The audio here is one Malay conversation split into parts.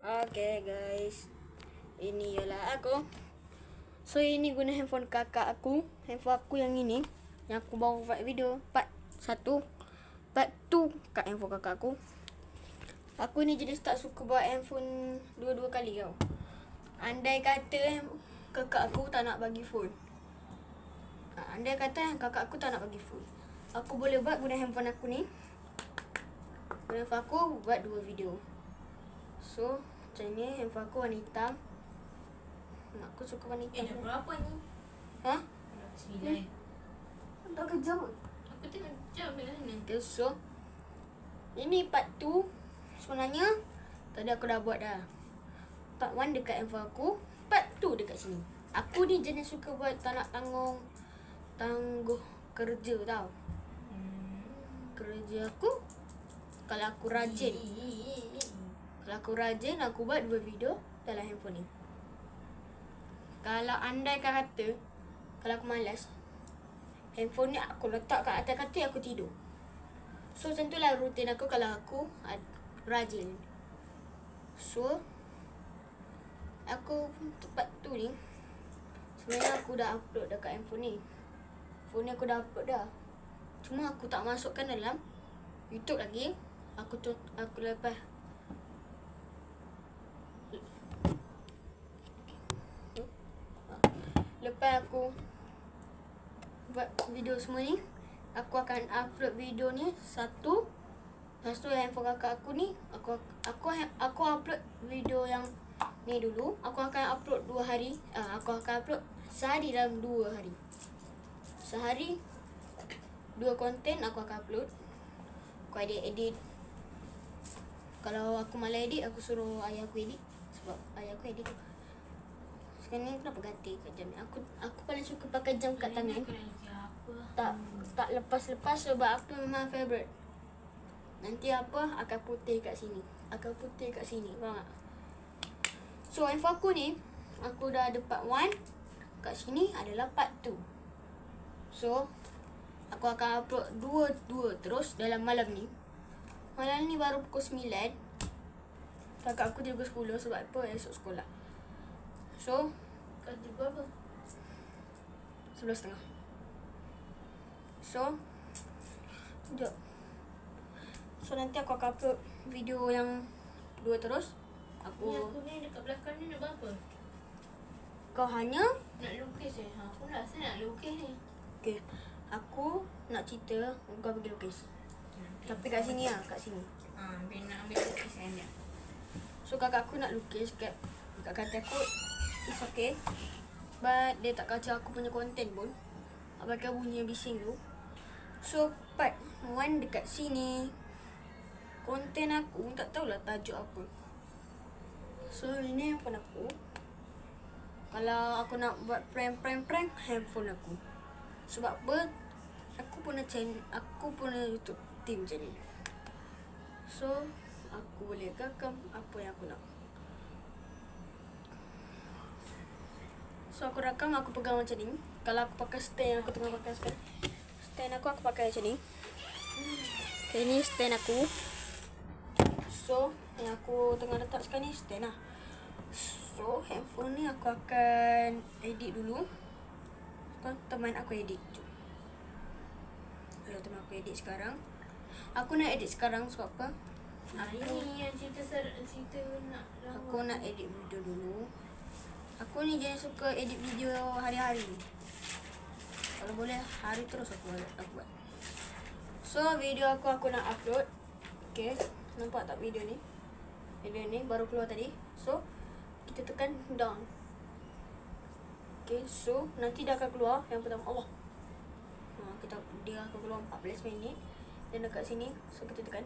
Okay guys, ini ialah aku. So ini guna handphone kakak aku. Handphone aku yang ini, yang aku bawa buat video part 1, part 2 kat handphone kakak aku. Aku ni jenis tak suka buat handphone dua-dua kali tau. Andai kata kakak aku tak nak bagi phone, andai kata kakak aku tak nak bagi phone, aku boleh buat guna handphone aku ni. Guna handphone aku buat 2 video. So macam ni, handphone aku warna hitam. Aku suka warna hitam. Dah berapa ni? Ha? 9. Tak kejam ke? Aku tengok jam dekat sana. Okay, so ini part 2. Sebenarnya tadi aku dah buat dah. Part 1 dekat handphone aku, part 2 dekat sini. Aku ni jenis suka buat tak nak tangguh kerja tau. Kerja aku, kalau aku rajin, aku buat 2 video dalam handphone ni. Kalau andai kata, kalau aku malas, handphone ni aku letak kat atas katil, aku tidur. So macam tu lah rutin aku kalau aku rajin. So aku tempat tu ni, sebenarnya aku dah upload dekat handphone ni. Phone ni aku dah upload dah, cuma aku tak masukkan dalam YouTube lagi. Aku lepas aku buat video semua ni, aku akan upload video ni satu. Lepas tu handphone kakak aku ni, aku upload video yang ni dulu. Aku akan upload 2 hari. Aku akan upload sehari dalam 2 hari. Sehari 2 konten aku akan upload. Aku edit. Kalau aku malas edit, aku suruh ayah aku edit. Sebab ayah aku edit. Sekarang ni kenapa ganti kat jam ni? Aku paling suka pakai jam kat tangan. Tak lepas-lepas sebab aku memang favourite. Nanti akan putih kat sini. Faham tak? So handphone aku ni, aku dah ada part 1. Kat sini adalah part 2. So aku akan upload 2 terus dalam malam ni. Malam ni baru pukul 9. Kakak aku dia pukul 10 sebab apa? Esok sekolah. So Kau tiba apa? 11.30. So sekejap. So nanti aku akan upload video yang 2 terus. Ni aku ni dekat belakang ni nak buat apa? Kau hanya Nak lukis aku rasa nak lukis ni. okay. Aku nak cerita, kau pergi lukis. Tapi kat sini lah, kat sini. Biar nak ambil lukisan dia. So kakak aku nak lukis kat kata aku, it's okay, but dia tak kacau aku punya konten pun. Pakai bunyi yang bising tu. So part 1 dekat sini. Konten aku tak tahulah tajuk apa. So ini handphone aku. Kalau aku nak buat prank handphone aku. Sebab apa? Aku punya YouTube team macam ni. So aku boleh rakam apa yang aku nak. So aku rakam, aku pegang macam ni. Kalau aku pakai stand yang aku tengah pakai sekarang, stand aku pakai macam ni. Okay, ni stand aku. So yang aku tengah letak sekarang ni stand lah. So handphone ni aku akan edit dulu. So, teman aku edit. Ayo teman aku edit sekarang. Aku nak edit sekarang sebab apa? Ini yang cerita nak Aku nak edit video dulu. Aku ni jenis suka edit video hari-hari. Kalau boleh hari terus aku buat. So video aku nak upload. Okay, nampak tak video ni? Video ni baru keluar tadi. So kita tekan down. Okay, so nanti dia akan keluar yang pertama. Allah. Dia akan keluar 14 minit. Dan dekat sini, so kita tekan.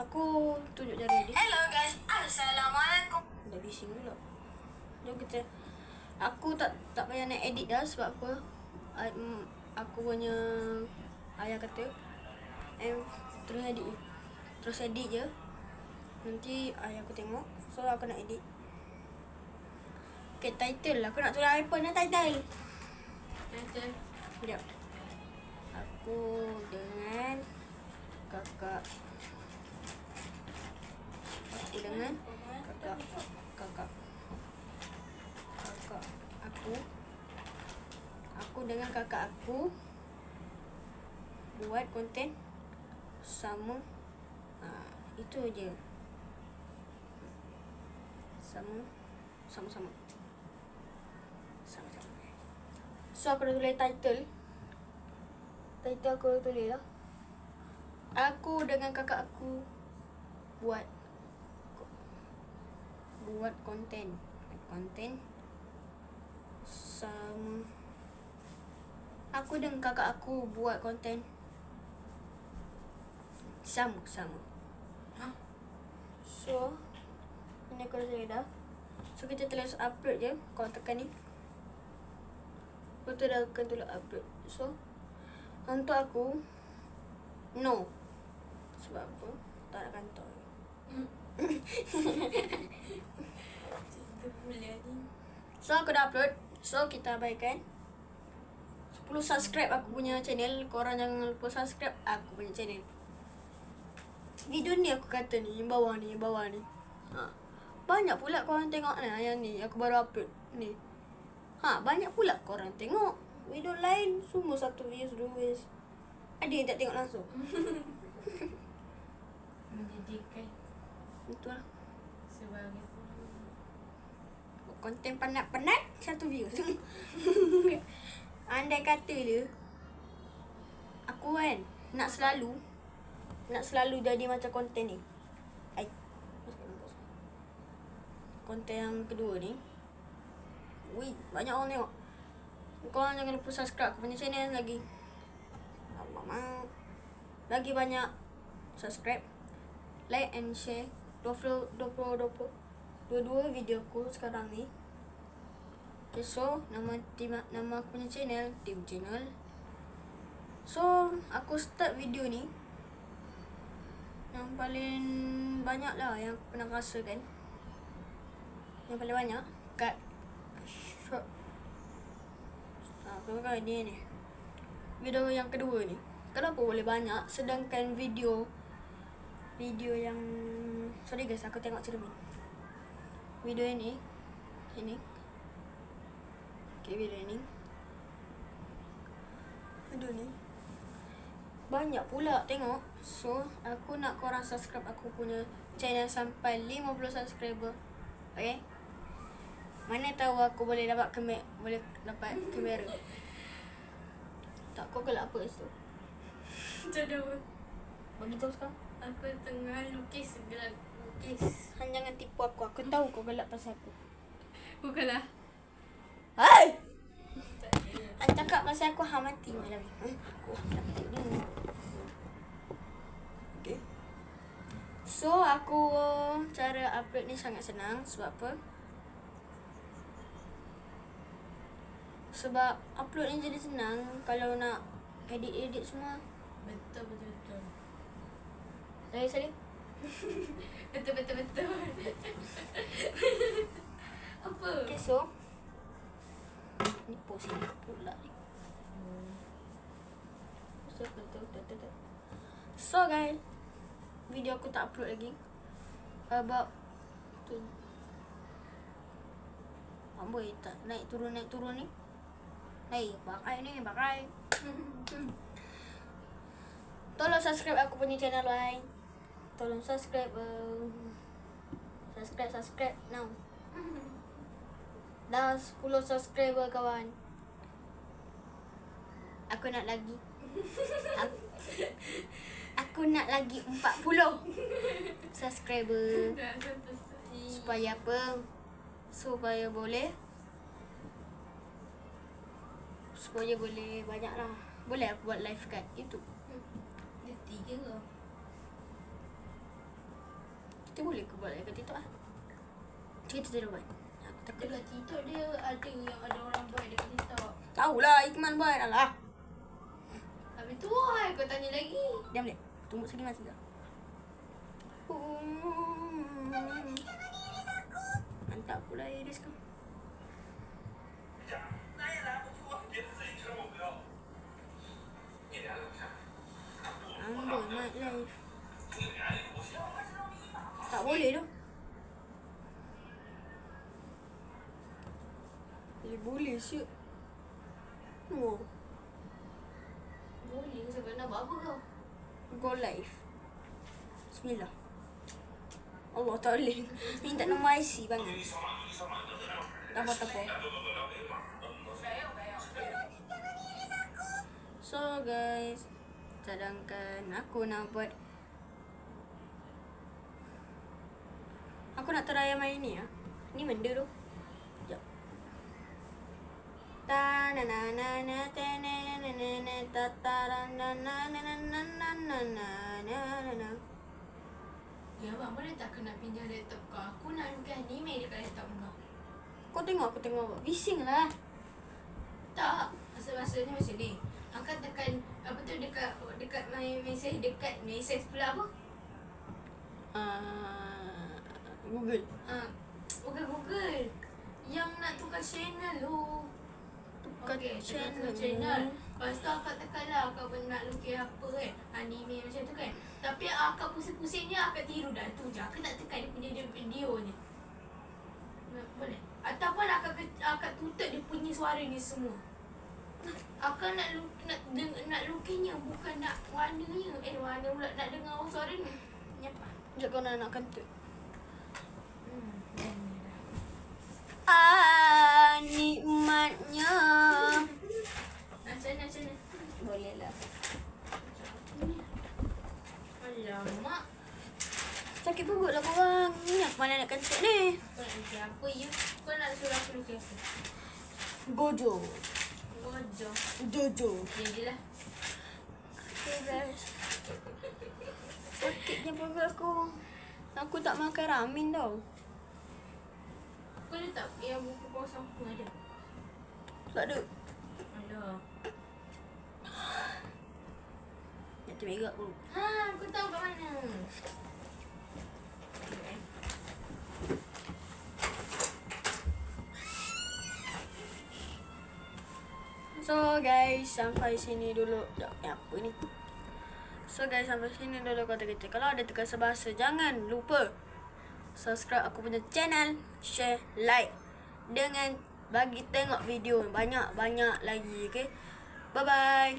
Aku tunjuk jari dia. Hello guys, Assalamualaikum. Dah bising pula. Jom kita. Aku tak payah nak edit dah sebab apa? Aku punya ayah kata terus edit je. Nanti ayah aku tengok. So aku nak edit. Okay, title lah. Aku nak tulis apa nak title? Sekejap. Aku dengan kakak kakak aku dengan kakak aku buat konten sama. Itu je. Sama-sama. So aku dah tulis title aku dah tulis lah. Aku dengan kakak aku buat konten sama. Aku dengan kakak aku buat konten sama. So ini aku dah tulis dah. So kita terus upload je. Kau tekan ni, betul dah akan tulis upload. So untuk aku no. Sebab apa? Tak nak kantor. So aku dah upload. So kita abaikan 10 subscribe aku punya channel. Korang jangan lupa subscribe aku punya channel. Video ni aku kata ni, yang bawah ni. Banyak pula korang tengok lah yang ni. Aku baru upload ni. Banyak pula korang tengok. Video lain semua 1 views, 2 views. Ada yang tak tengok langsung. Menjadikan Betul lah. sebagai Konten penat-penat 1 views. Andai kata dia aku kan nak selalu jadi macam konten ni. Konten yang kedua ni, banyak orang tengok. Korang jangan lupa subscribe aku punya channel lagi. Lagi banyak subscribe, like and share. 22 video aku sekarang ni. Okay, so nama aku punya channel Tim Channel. So aku start video ni yang paling banyak lah yang aku pernah rasa kan. Yang paling banyak kat short. Apa ni video yang kedua ni. Kenapa boleh banyak sedangkan video yang sorry guys, aku tengok cermin. Video ini video ni banyak pula tengok. So aku nak korang subscribe aku punya channel sampai 50 subscriber. Okay, mana tahu aku boleh dapat kamera. Tak, kau gelap apa kat situ? tak ada. Bagi tahu sekarang. Aku tengah lukis. Han, jangan tipu aku. Aku tahu kau gelap pasal aku. Bukanlah. Hai! Han cakap pasal aku, Han mati malam ni. Okay. So aku cara upload ni sangat senang. Sebab apa? Sebab upload ni jadi senang. Kalau nak edit semua. Betul. Lagi sekali. Betul. Apa? Okay, so ni pose ni pula ni. So guys, video aku tak upload lagi. About tu. Amboi tak naik turun ni. Bakai. Tolong subscribe aku punya channel lain. Tolong subscribe. Subscribe now. Dah 10 subscriber kawan. Aku nak lagi. Aku nak lagi 40 subscriber. Supaya apa? Supaya boleh banyak lah. Boleh aku buat live kat YouTube. Dia 3 ke? Kita boleh ke buat live kat TikTok lah. Kita tidak buat. Aku takut. Dekat TikTok dia ada yang ada orang buat dekat TikTok. Tahulah Ikman buat. Alah. Habis tu kau tanya lagi. Diam boleh. Tunggu sekali masih tak. Mantap pula iris kau. Amboi mat live. Tak boleh tu. boleh siap. Oh, Boleh sebab nak buat apa kau? go live. Bismillah. Allah tak boleh. Minta nombor IC bang. Apa-apa. So guys, sedangkan aku nak buat, aku nak try main ni ah. Ni benda tu. Sekejap. Ta na na na na ta na na na na ta ta na na na na na na na na na na na. Ya abang boleh tak kena pinjam laptop kau? Aku nak lukis anime dekat laptop kau. Kau tengok aku tengok. Bising lah. Tak. Maksudnya macam ni. Angkat tekan apa tu dekat my message, dekat message pula apa? Google. Bukan Google. Yang nak tukar channel tu. Tukar Okey, channel. channel. Lepas tu akak tekan lah akak nak lukis apa kan. Anime macam tu kan. Tapi akak pusing-pusing je akak tiru dah. Tu je. Akak tak tekan dia punya video ni. Boleh? Ataupun akak tutup dia punya suara ni semua. Akak nak lukisnya bukan nak warnanya. Warna pula nak dengar suara ni. Nyapa? Sekejap kau nak kentut. Nikmatnya. Macam mana? Boleh lah. Alamak. Sakit perut lah korang. Ni aku mana nak kentut ni. Kau nak lukis apa you? Kau nak suruh aku lukis apa? Gojo. Gojo. Jojo. Jadilah. Okay guys. Sakitnya perut aku. Aku tak makan ramen tau. Kau ada tak yang buku kosong pun ada? Tak ada. Ada. Nak termerak pun. Aku tahu kat mana. So guys, sampai sini dulu. Apa ni? So guys, sampai sini dulu kata kita. Kalau ada terkasa bahasa, jangan lupa subscribe aku punya channel, share, like, dengan bagi tengok video banyak-banyak lagi. Okay, bye bye.